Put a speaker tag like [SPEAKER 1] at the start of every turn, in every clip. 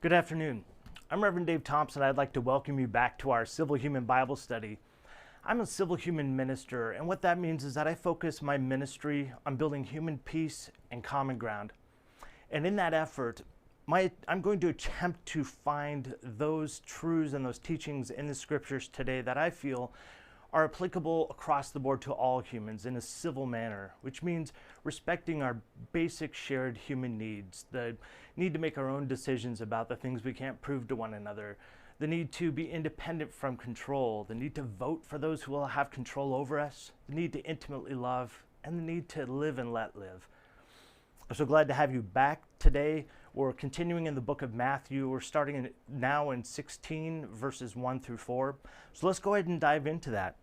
[SPEAKER 1] Good afternoon. I'm Rev Dave Thompson. I'd like to welcome you back to our Civil Human Bible study. I'm a civil human minister, and what that means is that I focus my ministry on building human peace and common ground. And in that effort, I'm going to attempt to find those truths and those teachings in the scriptures today that I feel are applicable across the board to all humans in a civil manner, which means respecting our basic shared human needs, the need to make our own decisions about the things we can't prove to one another, the need to be independent from control, the need to vote for those who will have control over us, the need to intimately love, and the need to live and let live. I'm so glad to have you back today. We're continuing in the book of Matthew. We're starting now in 16 verses 1 through 4. So let's go ahead and dive into that.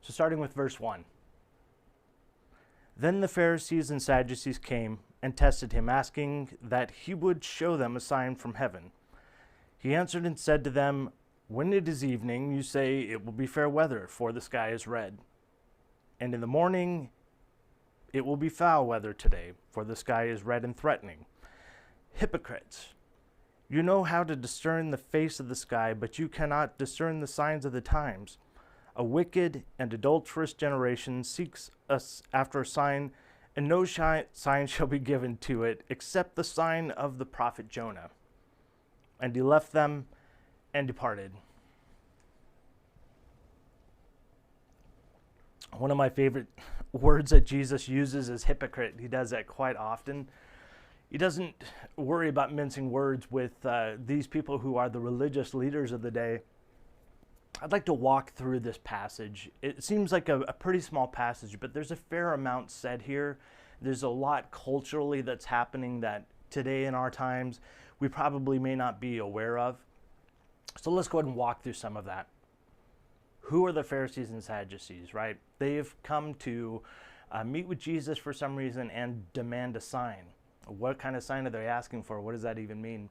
[SPEAKER 1] So starting with verse 1. Then the Pharisees and Sadducees came and tested him, asking that he would show them a sign from heaven. He answered and said to them, "When it is evening, you say it will be fair weather, for the sky is red. And in the morning, it will be foul weather today, for the sky is red and threatening. Hypocrites! You know how to discern the face of the sky, but you cannot discern the signs of the times. A wicked and adulterous generation seeks us after a sign, and no sign shall be given to it, except the sign of the prophet Jonah." And he left them and departed. One of my favorite words that Jesus uses is hypocrite. He does that quite often. He doesn't worry about mincing words with these people who are the religious leaders of the day. I'd like to walk through this passage. It seems like a pretty small passage, but there's a fair amount said here. There's a lot culturally that's happening that today in our times we probably may not be aware of. So let's go ahead and walk through some of that. Who are the Pharisees and Sadducees, right? They've come to meet with Jesus for some reason and demand a sign. What kind of sign are they asking for? What does that even mean?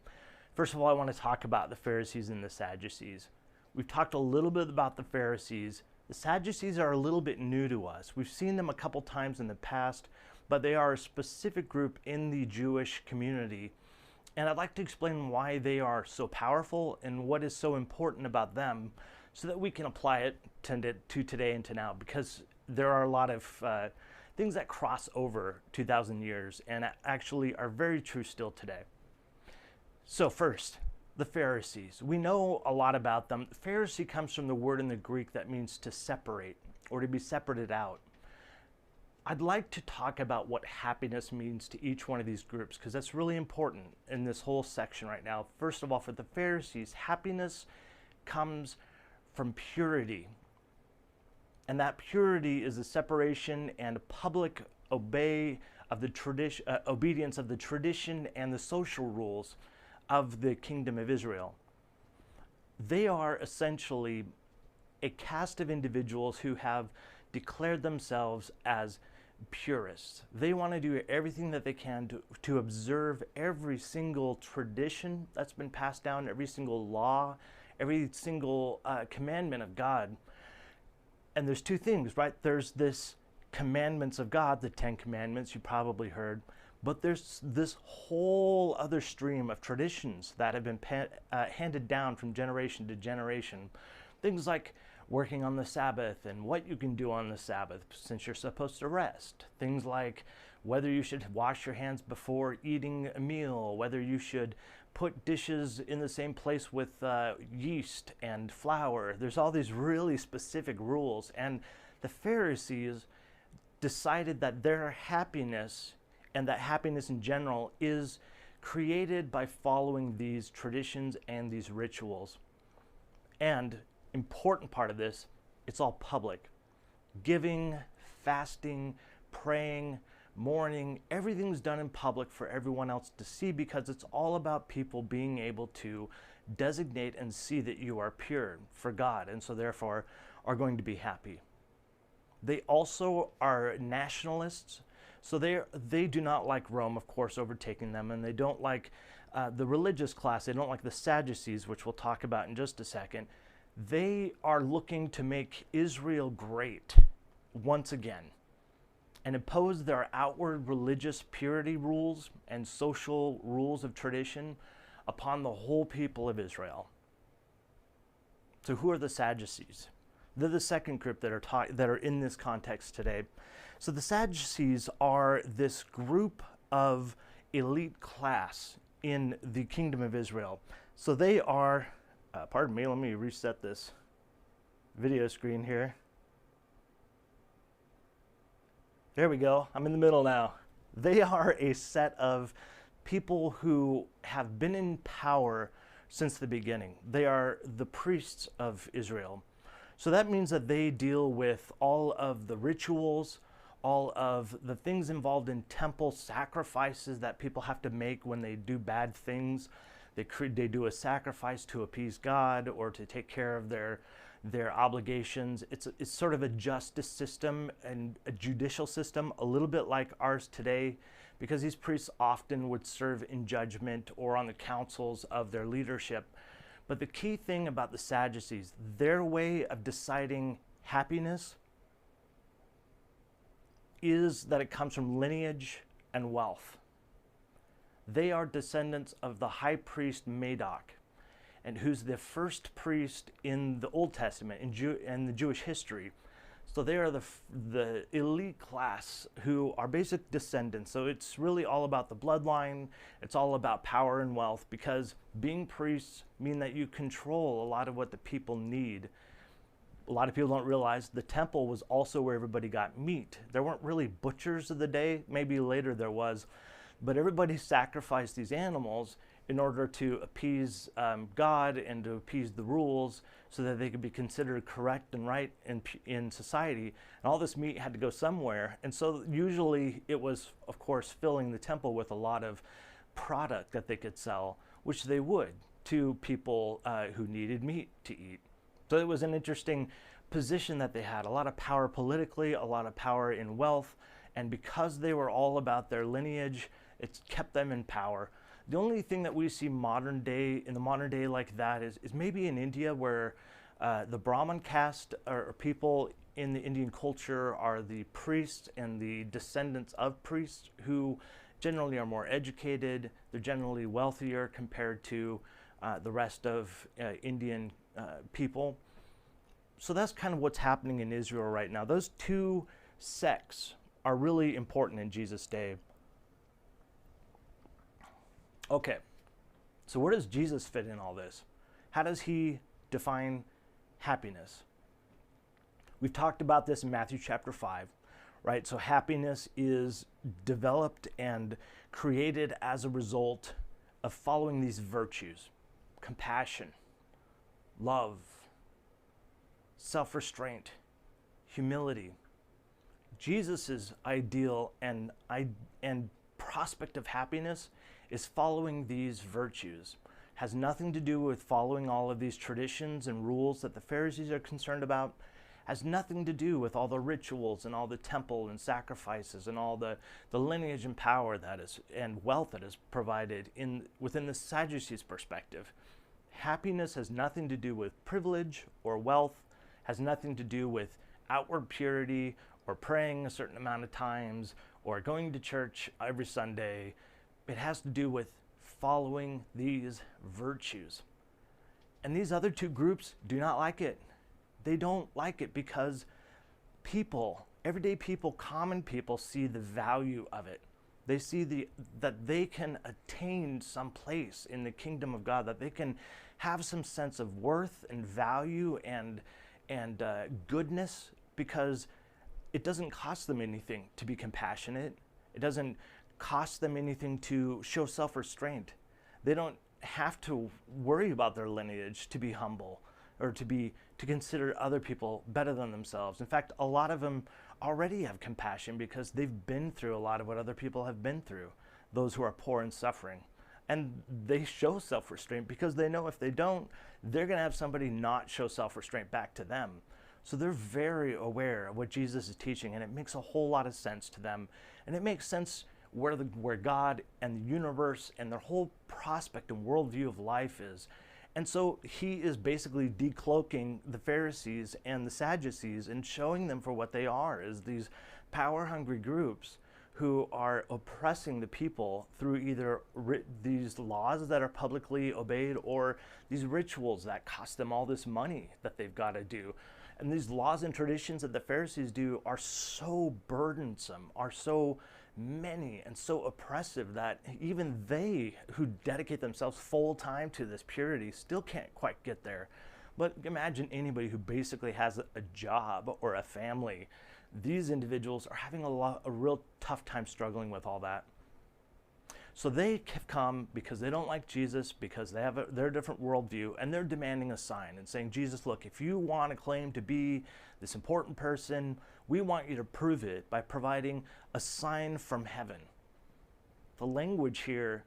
[SPEAKER 1] First of all, I want to talk about the Pharisees and the Sadducees. We've talked a little bit about the Pharisees. The Sadducees are a little bit new to us. We've seen them a couple times in the past, but they are a specific group in the Jewish community. And I'd like to explain why they are so powerful and what is so important about them so that we can apply it to today and to now, because there are a lot of things that cross over 2,000 years and actually are very true still today. So first, the Pharisees. We know a lot about them. Pharisee comes from the word in the Greek that means to separate or to be separated out. I'd like to talk about what happiness means to each one of these groups, because that's really important in this whole section right now. First of all, for the Pharisees, happiness comes from purity. And that purity is the separation and public obedience of the tradition and the social rules of the kingdom of Israel. They are essentially a caste of individuals who have declared themselves as purists. They want to do everything that they can to observe every single tradition that's been passed down, every single law, every single commandment of God. And there's two things, right? There's this commandments of God, the 10 Commandments you probably heard, but there's this whole other stream of traditions that have been handed down from generation to generation. Things like working on the Sabbath and what you can do on the Sabbath since you're supposed to rest. Things like whether you should wash your hands before eating a meal, whether you should put dishes in the same place with yeast and flour. There's all these really specific rules, and the Pharisees decided that their happiness and that happiness in general is created by following these traditions and these rituals. And important part of this, it's all public. Giving, fasting, praying, mourning, everything's done in public for everyone else to see, because it's all about people being able to designate and see that you are pure for God, and so therefore are going to be happy. They also are nationalists. So they do not like Rome, of course, overtaking them, and they don't like the religious class. They don't like the Sadducees, which we'll talk about in just a second. They are looking to make Israel great, once again and impose their outward religious purity rules and social rules of tradition upon the whole people of Israel. So who are the Sadducees? They're the second group that are in this context today. So the Sadducees are this group of elite class in the kingdom of Israel. So they are, pardon me, let me reset this video screen here. There we go, I'm in the middle now. They are a set of people who have been in power since the beginning. They are the priests of Israel. So that means that they deal with all of the rituals, all of the things involved in temple sacrifices that people have to make when they do bad things. They do a sacrifice to appease God or to take care of their obligations. It's sort of a justice system and a judicial system, a little bit like ours today, because these priests often would serve in judgment or on the councils of their leadership. But the key thing about the Sadducees, their way of deciding happiness is that it comes from lineage and wealth. They are descendants of the high priest Madoc, and who's the first priest in the Old Testament in the Jewish history. So they are the elite class who are basic descendants. So it's really all about the bloodline. It's all about power and wealth, because being priests mean that you control a lot of what the people need. A lot of people don't realize the temple was also where everybody got meat. There weren't really butchers of the day. Maybe later there was, but everybody sacrificed these animals in order to appease God and to appease the rules so that they could be considered correct and right in society. And all this meat had to go somewhere. And so usually it was, of course, filling the temple with a lot of product that they could sell, which they would to people who needed meat to eat. So it was an interesting position that they had, a lot of power politically, a lot of power in wealth. And because they were all about their lineage, it's kept them in power. The only thing that we see in the modern day like that is maybe in India, where the Brahmin caste or people in the Indian culture are the priests and the descendants of priests who generally are more educated. They're generally wealthier compared to the rest of Indian people. So that's kind of what's happening in Israel right now. Those two sects are really important in Jesus' day. Okay, so where does Jesus fit in all this? How does he define happiness? We've talked about this in Matthew chapter 5, right? So happiness is developed and created as a result of following these virtues: compassion, love, self-restraint, humility. Jesus's ideal and prospect of happiness is following these virtues. Has nothing to do with following all of these traditions and rules that the Pharisees are concerned about. Has nothing to do with all the rituals and all the temple and sacrifices and all the lineage and power that is and wealth that is provided within the Sadducees' perspective. Happiness has nothing to do with privilege or wealth, has nothing to do with outward purity or praying a certain amount of times or going to church every Sunday. It has to do with following these virtues. And these other two groups do not like it. They don't like it because people, everyday people, common people, see the value of it. They see that they can attain some place in the kingdom of God, that they can have some sense of worth and value and goodness, because it doesn't cost them anything to be compassionate. It doesn't cost them anything to show self-restraint. They don't have to worry about their lineage to be humble or to consider other people better than themselves. In fact, a lot of them already have compassion because they've been through a lot of what other people have been through, those who are poor and suffering. And they show self-restraint because they know if they don't, they're going to have somebody not show self-restraint back to them. So they're very aware of what Jesus is teaching, and it makes a whole lot of sense to them. And it makes sense where God and the universe and their whole prospect and worldview of life is. And so he is basically decloaking the Pharisees and the Sadducees and showing them for what they are, as these power-hungry groups who are oppressing the people through either these laws that are publicly obeyed or these rituals that cost them all this money that they've got to do. And these laws and traditions that the Pharisees do are so burdensome, are so many and so oppressive that even they who dedicate themselves full time to this purity still can't quite get there. But imagine anybody who basically has a job or a family. These individuals are having a real tough time struggling with all that. So they have come because they don't like Jesus, because they have their different worldview, and they're demanding a sign and saying, Jesus, look, if you want to claim to be this important person, we want you to prove it by providing a sign from heaven. The language here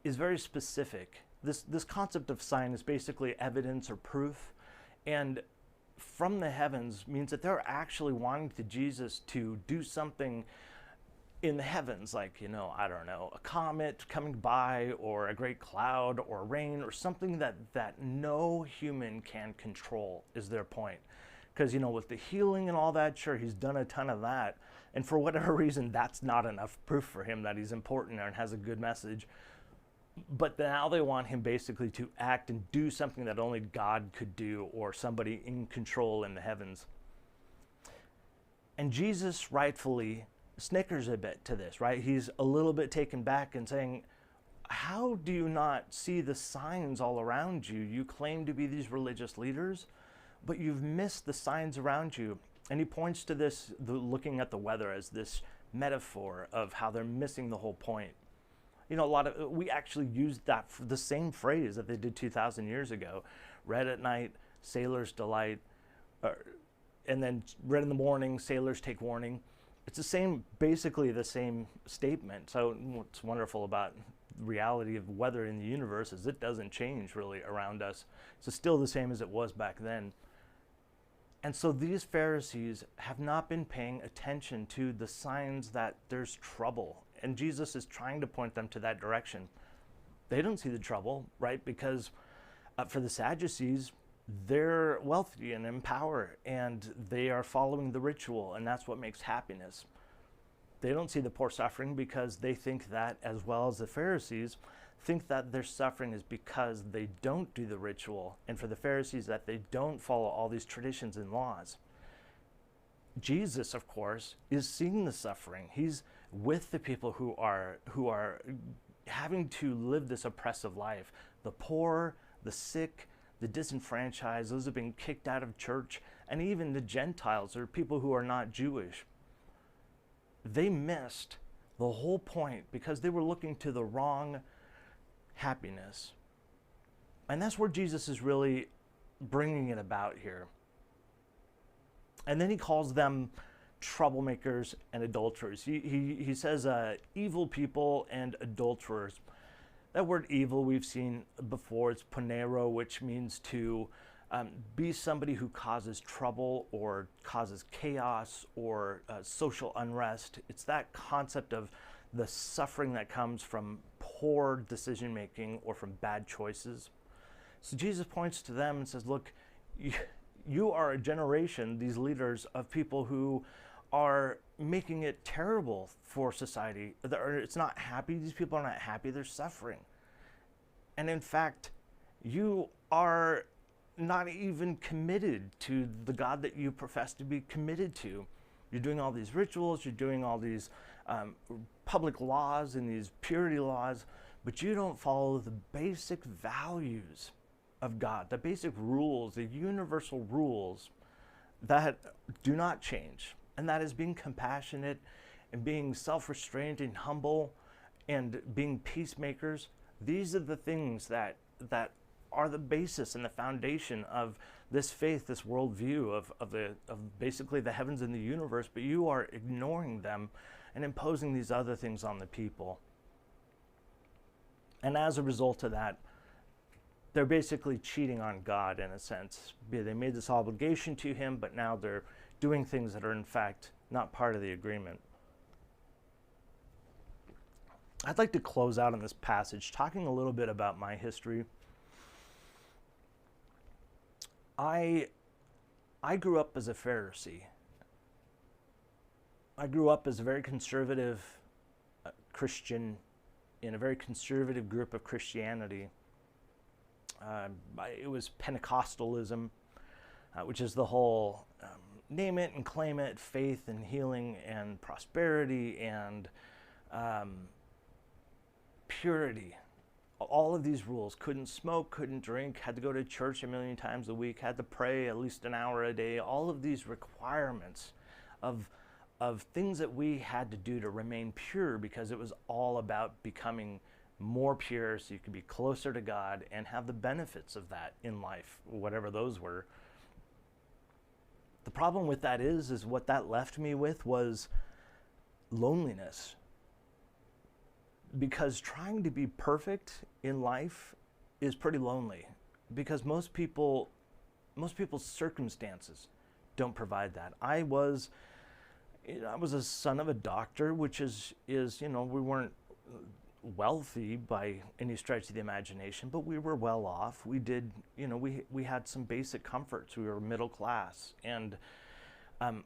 [SPEAKER 1] is very specific. This concept of sign is basically evidence or proof, and from the heavens means that they're actually wanting Jesus to do something in the heavens, like, I don't know, a comet coming by, or a great cloud, or rain, or something that no human can control, is their point. Because, with the healing and all that, sure, he's done a ton of that, and for whatever reason, that's not enough proof for him that he's important and has a good message. But now they want him basically to act and do something that only God could do, or somebody in control in the heavens. And Jesus rightfully snickers a bit to this, right? He's a little bit taken back and saying, how do you not see the signs all around you? You claim to be these religious leaders, but you've missed the signs around you. And he points to this, looking at the weather, as this metaphor of how they're missing the whole point. We actually used that for the same phrase that they did 2,000 years ago. Red at night, sailors delight, and then red in the morning, sailors take warning. It's basically the same statement. So what's wonderful about the reality of weather in the universe is it doesn't change really around us. It's still the same as it was back then. And so these Pharisees have not been paying attention to the signs that there's trouble. And Jesus is trying to point them to that direction. They don't see the trouble, right? Because for the Sadducees, they're wealthy and in power, and they are following the ritual, and that's what makes happiness. They don't see the poor suffering because they think that, as well as the Pharisees, think that their suffering is because they don't do the ritual, and for the Pharisees, that they don't follow all these traditions and laws. Jesus, of course, is seeing the suffering. He's with the people who are having to live this oppressive life. The poor, the sick, the disenfranchised, those who have been kicked out of church, and even the Gentiles, or people who are not Jewish. They missed the whole point because they were looking to the wrong happiness. And that's where Jesus is really bringing it about here. And then he calls them troublemakers and adulterers. He says evil people and adulterers. That word evil we've seen before. It's ponero, which means to be somebody who causes trouble or causes chaos or social unrest. It's that concept of the suffering that comes from poor decision making or from bad choices. So Jesus points to them and says, look, you are a generation, these leaders, of people who are making it terrible for society. It's not happy. These people are not happy. They're suffering. And in fact, you are not even committed to the God that you profess to be committed to. You're doing all these rituals. You're doing all these public laws and these purity laws, but you don't follow the basic values of God, the basic rules, the universal rules that do not change. And that is being compassionate and being self-restrained and humble and being peacemakers. These are the things that are the basis and the foundation of this faith, this worldview of basically the heavens and the universe, but you are ignoring them and imposing these other things on the people. And as a result of that, they're basically cheating on God in a sense. They made this obligation to him, but now they're doing things that are in fact not part of the agreement. I'd like to close out on this passage talking a little bit about my history. I I grew up as a Pharisee. I grew up as a very conservative Christian in a very conservative group of Christianity. It was Pentecostalism, which is the whole name it and claim it, faith and healing and prosperity and purity. All of these rules. Couldn't smoke, couldn't drink, had to go to church a million times a week, had to pray at least an hour a day. All of these requirements of things that we had to do to remain pure, because it was all about becoming more pure so you could be closer to God and have the benefits of that in life, whatever those were. The problem with that is what that left me with was loneliness. Because trying to be perfect in life is pretty lonely, because most people's circumstances don't provide that. I was a son of a doctor, which is we weren't wealthy by any stretch of the imagination, but we were well off. We did, we had some basic comforts. We were middle class, and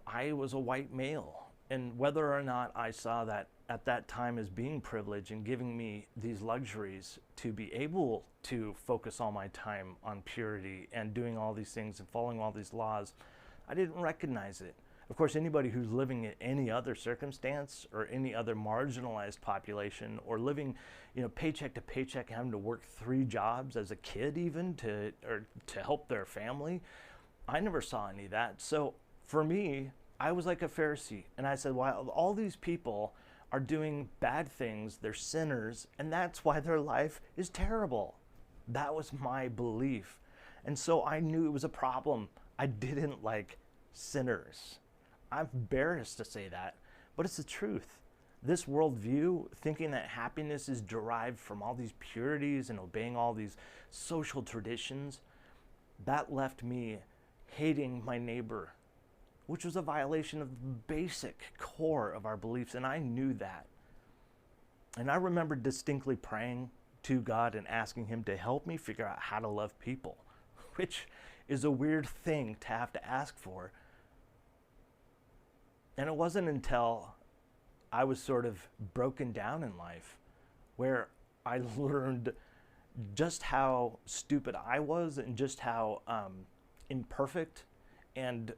[SPEAKER 1] I was a white male. And whether or not I saw that at that time as being privileged and giving me these luxuries to be able to focus all my time on purity and doing all these things and following all these laws, I didn't recognize it. Of course, anybody who's living in any other circumstance or any other marginalized population, or living, paycheck to paycheck, having to work 3 jobs as a kid even to help their family, I never saw any of that. So for me, I was like a Pharisee, and I said, well, all these people are doing bad things, they're sinners, and that's why their life is terrible. That was my belief. And so I knew it was a problem. I didn't like sinners. I'm embarrassed to say that, but it's the truth. This worldview, thinking that happiness is derived from all these purities and obeying all these social traditions, that left me hating my neighbor, which was a violation of the basic core of our beliefs, and I knew that. And I remember distinctly praying to God and asking Him to help me figure out how to love people, which is a weird thing to have to ask for. And it wasn't until I was sort of broken down in life where I learned just how stupid I was and just how imperfect, and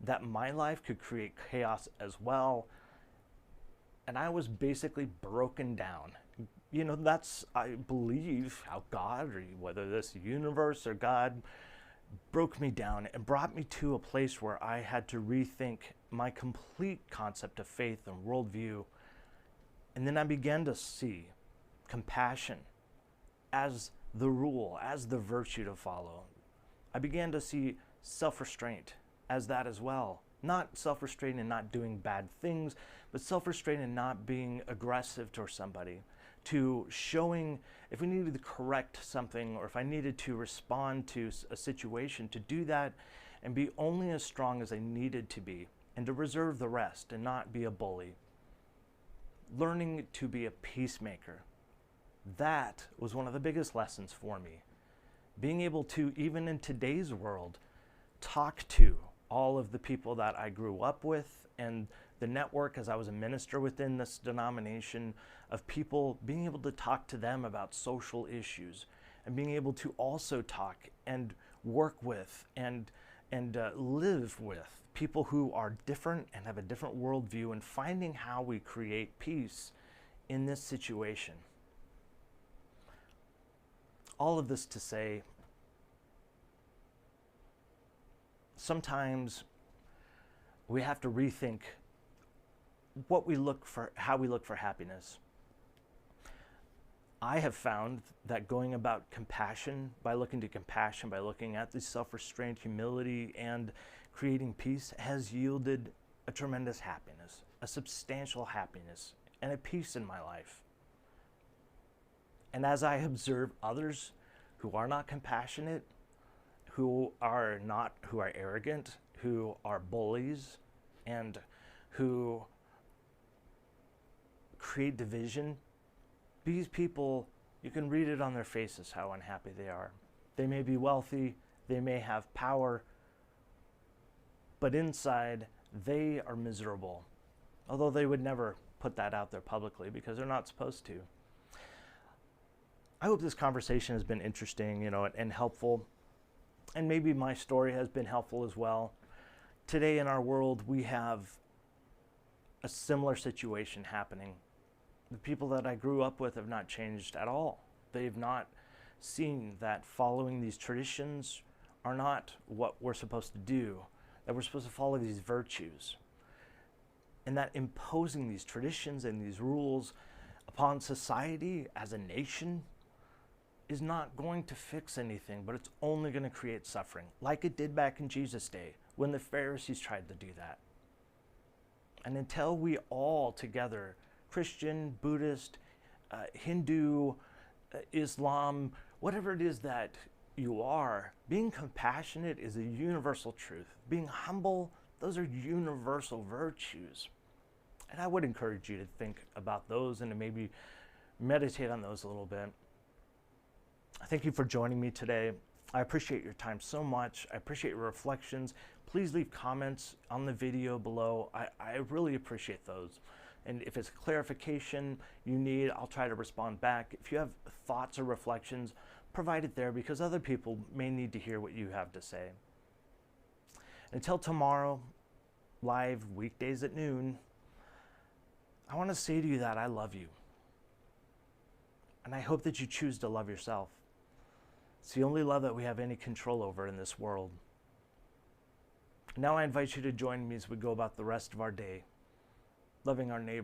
[SPEAKER 1] that my life could create chaos as well. And I was basically broken down. That's, I believe, how God, or whether this universe or God, broke me down and brought me to a place where I had to rethink my complete concept of faith and worldview. And then I began to see compassion as the rule, as the virtue to follow. I began to see self-restraint as that as well. Not self-restraint in not doing bad things, but self-restraint in not being aggressive towards somebody. To showing, if we needed to correct something, or if I needed to respond to a situation, to do that and be only as strong as I needed to be, and to reserve the rest and not be a bully. Learning to be a peacemaker. That was one of the biggest lessons for me. Being able to, even in today's world, talk to all of the people that I grew up with, and the network as I was a minister within this denomination, of people, being able to talk to them about social issues, and being able to also talk and work with and live with people who are different and have a different worldview, and finding how we create peace in this situation. All of this to say, sometimes we have to rethink what we look for, how we look for happiness. I have found that going about compassion, by looking to compassion, by looking at the self-restraint, humility, and creating peace, has yielded a tremendous happiness, a substantial happiness, and a peace in my life. And as I observe others who are not compassionate, who are arrogant, who are bullies, and who create division, these people, you can read it on their faces how unhappy they are. They may be wealthy, they may have power, but inside they are miserable. Although they would never put that out there publicly because they're not supposed to. I hope this conversation has been interesting, and helpful. And maybe my story has been helpful as well. Today in our world, we have a similar situation happening. The people that I grew up with have not changed at all. They've not seen that following these traditions are not what we're supposed to do, that we're supposed to follow these virtues, and that imposing these traditions and these rules upon society as a nation is not going to fix anything, but it's only going to create suffering, like it did back in Jesus' day when the Pharisees tried to do that. And until we all together, Christian, Buddhist, Hindu, Islam, whatever it is that you are, being compassionate is a universal truth. Being humble, those are universal virtues. And I would encourage you to think about those and to maybe meditate on those a little bit. Thank you for joining me today. I appreciate your time so much. I appreciate your reflections. Please leave comments on the video below. I really appreciate those. And if it's clarification you need, I'll try to respond back. If you have thoughts or reflections, provide it there because other people may need to hear what you have to say. Until tomorrow, live weekdays at noon, I want to say to you that I love you. And I hope that you choose to love yourself. It's the only love that we have any control over in this world. Now I invite you to join me as we go about the rest of our day, loving our neighbor.